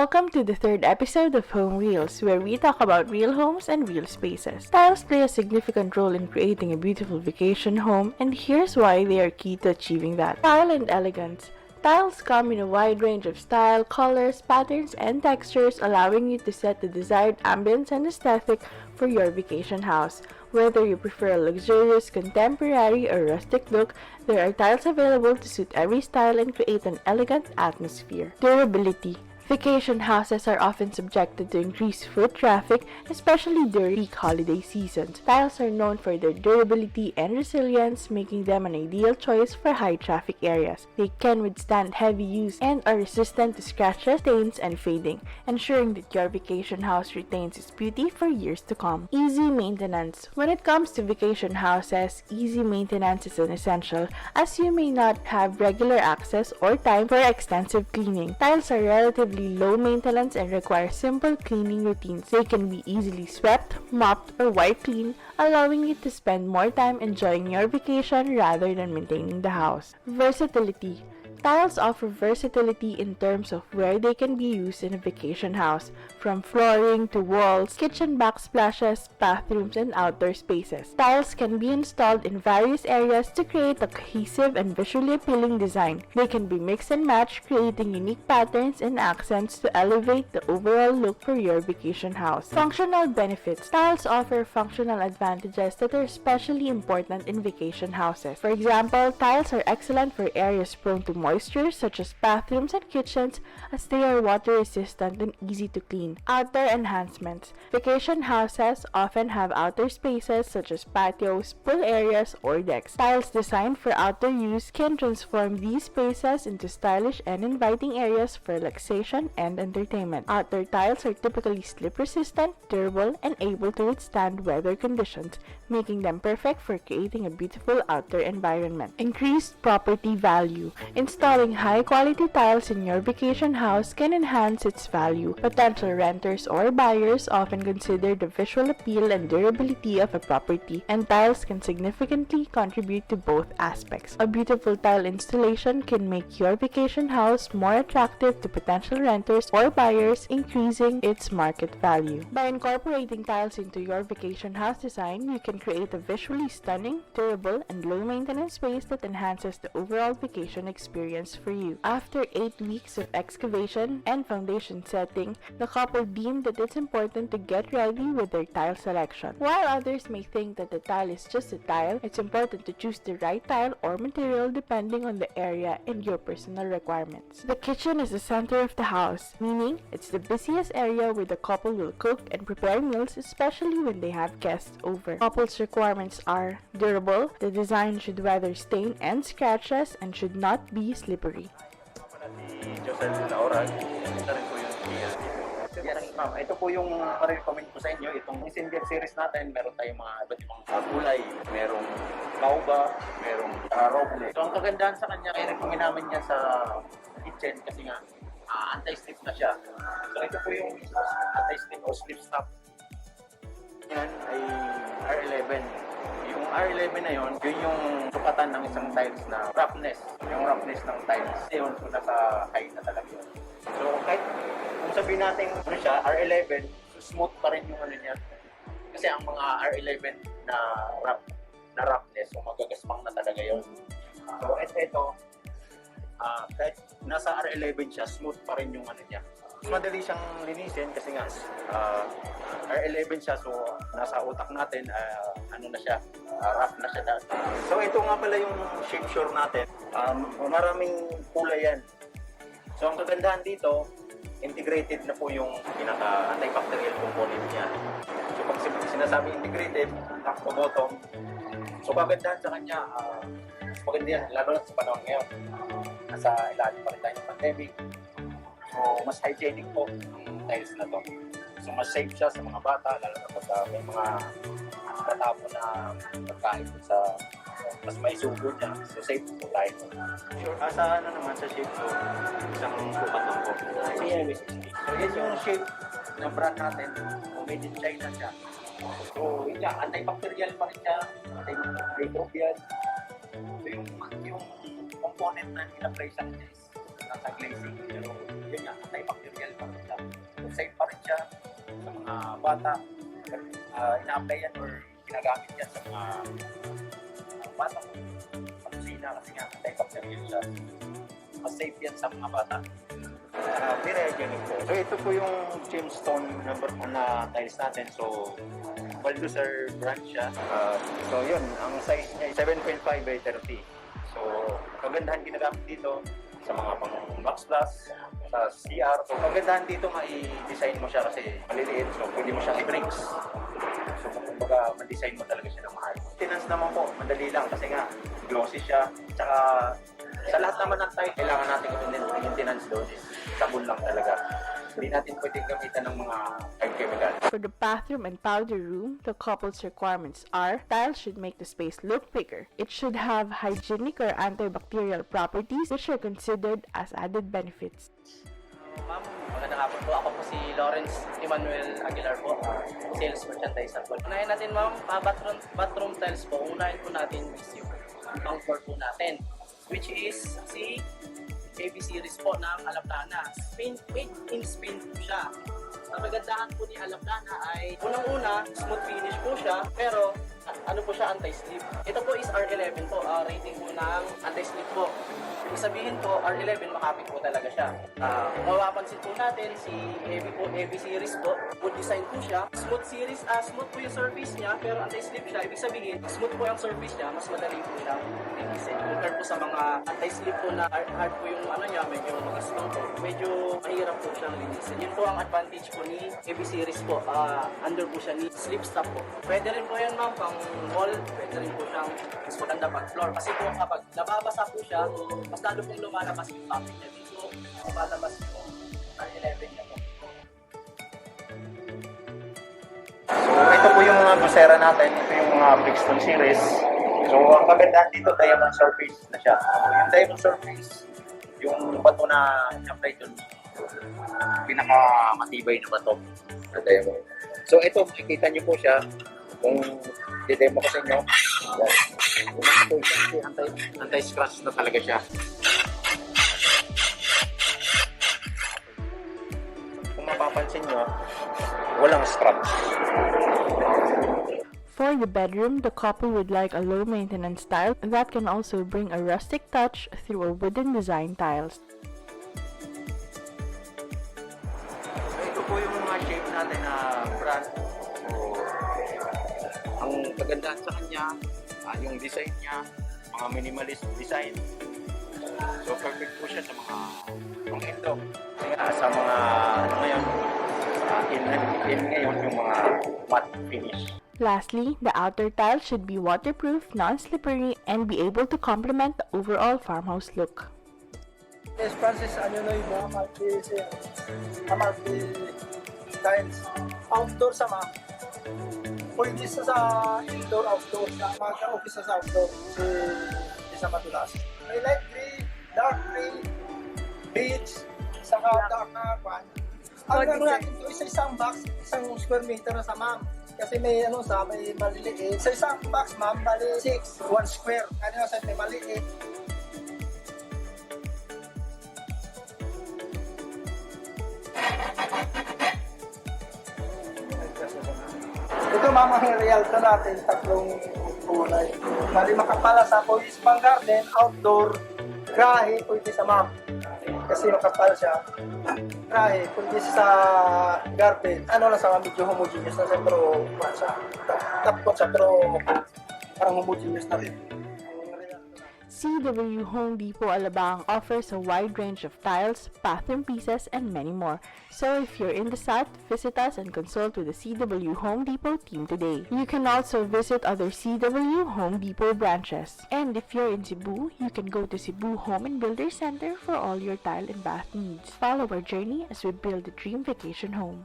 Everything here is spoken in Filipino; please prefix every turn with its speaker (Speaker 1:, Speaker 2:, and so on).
Speaker 1: Welcome to the third episode of Home Reels, where we talk about real homes and real spaces. Tiles play a significant role in creating a beautiful vacation home, and here's why they are key to achieving that. Style and elegance. Tiles come in a wide range of style, colors, patterns, and textures, allowing you to set the desired ambience and aesthetic for your vacation house. Whether you prefer a luxurious, contemporary, or rustic look, there are tiles available to suit every style and create an elegant atmosphere. Durability. Vacation houses are often subjected to increased foot traffic, especially during peak holiday seasons. Tiles are known for their durability and resilience, making them an ideal choice for high-traffic areas. They can withstand heavy use and are resistant to scratches, stains, and fading, ensuring that your vacation house retains its beauty for years to come. Easy maintenance. When it comes to vacation houses, easy maintenance is an essential, as you may not have regular access or time for extensive cleaning. Tiles are relatively low maintenance and require simple cleaning routines. They can be easily swept, mopped, or wiped clean, allowing you to spend more time enjoying your vacation rather than maintaining the house. Versatility. Tiles offer versatility in terms of where they can be used in a vacation house, from flooring to walls, kitchen backsplashes, bathrooms, and outdoor spaces. Tiles can be installed in various areas to create a cohesive and visually appealing design. They can be mixed and matched, creating unique patterns and accents to elevate the overall look for your vacation house. Functional benefits. Tiles offer functional advantages that are especially important in vacation houses. For example, tiles are excellent for areas prone to moisture, such as bathrooms and kitchens, as they are water resistant and easy to clean. Outdoor enhancements. Vacation houses often have outdoor spaces such as patios, pool areas, or decks. Tiles designed for outdoor use can transform these spaces into stylish and inviting areas for relaxation and entertainment. Outdoor tiles are typically slip resistant, durable, and able to withstand weather conditions, making them perfect for creating a beautiful outdoor environment. Increased property value. Installing high-quality tiles in your vacation house can enhance its value. Potential renters or buyers often consider the visual appeal and durability of a property, and tiles can significantly contribute to both aspects. A beautiful tile installation can make your vacation house more attractive to potential renters or buyers, increasing its market value. By incorporating tiles into your vacation house design, you can create a visually stunning, durable, and low-maintenance space that enhances the overall vacation experience for you. After 8 weeks of excavation and foundation setting, the couple deemed that it's important to get ready with their tile selection. While others may think that the tile is just a tile, it's important to choose the right tile or material depending on the area and your personal requirements. The kitchen is the center of the house, meaning it's the busiest area where the couple will cook and prepare meals, especially when they have guests over. Couple's requirements are durable. The design should weather stain and scratches and should not be slippery.
Speaker 2: Yes, ma'am. Ito po yung recommend ko sa inyo. Itong Incendiary series natin, meron tayong mga iba't ibang kulay. Merong kauba, merong roble. So, ang kagandahan sa kanya, i-recommend namin niya sa kitchen kasi nga anti-slip na siya. So, ito po yung anti-slip o slip stop. Yan ay R11. Yung R11 na yun yung sukatan ng isang tiles na roughness. Yung roughness ng tiles. Yun, so nasa high na talaga yun. So, kahit kung sabihin natin ano siya, R11, smooth pa rin yung ano niya. Kasi ang mga R11 na roughness, so magagaspang na talaga yun. So, ito, kahit nasa R11 siya, smooth pa rin yung ano niya. Madali siyang linisin kasi nga R11 siya, so nasa utak natin, ano na siya, rough na siya dati. So, ito nga pala yung shape shore natin. Maraming kulay yan. So, ang kagandahan dito, integrated na po yung pinaka-antibacterial component niya. So, pag sinasabi integrated, top to bottom, so kagandahan sa kanya, maganda yan, lalo na sa panahon ngayon. Nasa ilalim pa rin tayo ng pandemic. So, mas hygienic po yung tiles na to. So, mas safe siya sa mga bata, lalo na pag may mga natapo na pagkain sa mas may sugo niya. So, safe po tayo. Sure. Sa ano naman, sa shape ko, isang kumatong po. So, yan yung shape ng brand natin. Made in China siya. So, yun nga, antibacterial pa rin siya. Antimicrobial. So, yung component na in-apply sa kanya is nasa glazing. Pero, yun nga, antibacterial pa rin siya. bata, ina-apply yan or ginagamit yan sa mga bata ko. Sa kusina kasi nga, antibacterial siya. Mas safe yan sa mga bata. Very hygienic po. So ito po yung gemstone number 1 na tiles natin. So Balduser brand siya. So yun, ang size niya 7.5 by 30. So kagandahan ginagamit dito sa mga pang backsplash, sa CR. So kagandahan dito ma-design mo siya kasi maliliit. So pwede mo siyang i-bricks. So kumbaga ma-design mo talaga siya ng mahal. Maintenance naman po, madali lang kasi nga glossy siya. Tsaka sa lahat naman ng tile, kailangan natin i-maintenance doon. Sabon lang talaga. Hindi natin pwedeng gamitan ng mga chemical.
Speaker 1: For the bathroom and powder room, the couple's requirements are: tiles should make the space look bigger. It should have hygienic or antibacterial properties, which are considered as added benefits.
Speaker 3: Ma'am, magandang hapon po. Ako po si Lawrence Emmanuel Aguilar po, sales merchandiser po. Unahin natin ma'am, bathroom tiles po. Unahin po natin is yung pang floor po natin, which is si AB series po ng Alaplana. Made in Spain po siya. Ang kagandahan po ni Alaplana ay unang-una, smooth finish po siya, pero ano po siya, anti-slip. Ito po is R11 po, rating po ng anti-slip po. Ibig sabihin po, R11 makapit po talaga siya. Kung mapapansin po natin, si AB series po, good design po siya. Smooth series, smooth po yung surface niya, pero anti-slip siya. Ibig sabihin, smooth po yung surface niya, mas madali po siya linisin. Compare po sa mga anti-slip po na hard po yung ano niya, medyo mag-strong po. Medyo mahirap po siyang linisin. Yun po ang advantage po ni AB series po. Under po siya ni slip stop po. Pwede rin po yan ma'am, pang wall, pwede rin po siyang mas maganda pag floor. Kasi po kapag nababasa po siya, mas lalo pong lumalabas yung topic niya. Dito, lumalabas yung R11 niya po.
Speaker 2: So ito po yung mga busera natin. Ito yung mga Brixton series. So ang kagandahan dito, diamond surface na siya. Yung diamond surface, yung bato na apply doon, pinakamatibay na bato na diamond. So ito, makikita niyo po siya kung didemo ko sa inyo. Anti-scratch na talaga siya. Kung mapapansin nyo, walang scratch.
Speaker 1: For the bedroom, the couple would like a low-maintenance style that can also bring a rustic touch through a wooden design tiles.
Speaker 2: So ito po yung mga shape natin na brand. So, ang kagandahan sa kanya, yung design niya, mga minimalist design. So perfect po siya sa mga ito. Sa mga ngayon, in ngayon yung mga matte finish.
Speaker 1: Lastly, the outer tile should be waterproof, non-slippery, and be able to complement the overall farmhouse look.
Speaker 4: Yes, Francis, ano na yung mga tiles. Outdoor sama. Pwede sa indoor, outdoor. Mga office sa outdoor. Kasi isa madulas. May light gray, dark gray, beige, saka dark na kwan. Ang gano'n natin ito, isang box, isang square meter na sa ma'am. Kasi may may maliliit. Sa isang box ma'am, bali 6, 1 square. Ano sa may maliit. Ito ma'am, ang realto natin, tatlong kulay. Bali makapala sa police pang garden, outdoor, grahe, pwede sa ma'am. Kasi makapal siya. Grahe, pwede sa garden. Ano lang sa medyo homogeneous na siya, pero tapos siya, pero parang homogeneous na rin.
Speaker 1: CW Home Depot Alabang offers a wide range of tiles, bathroom pieces, and many more. So if you're in the South, visit us and consult with the CW Home Depot team today. You can also visit other CW Home Depot branches. And if you're in Cebu, you can go to Cebu Home and Builder Center for all your tile and bath needs. Follow our journey as we build a dream vacation home.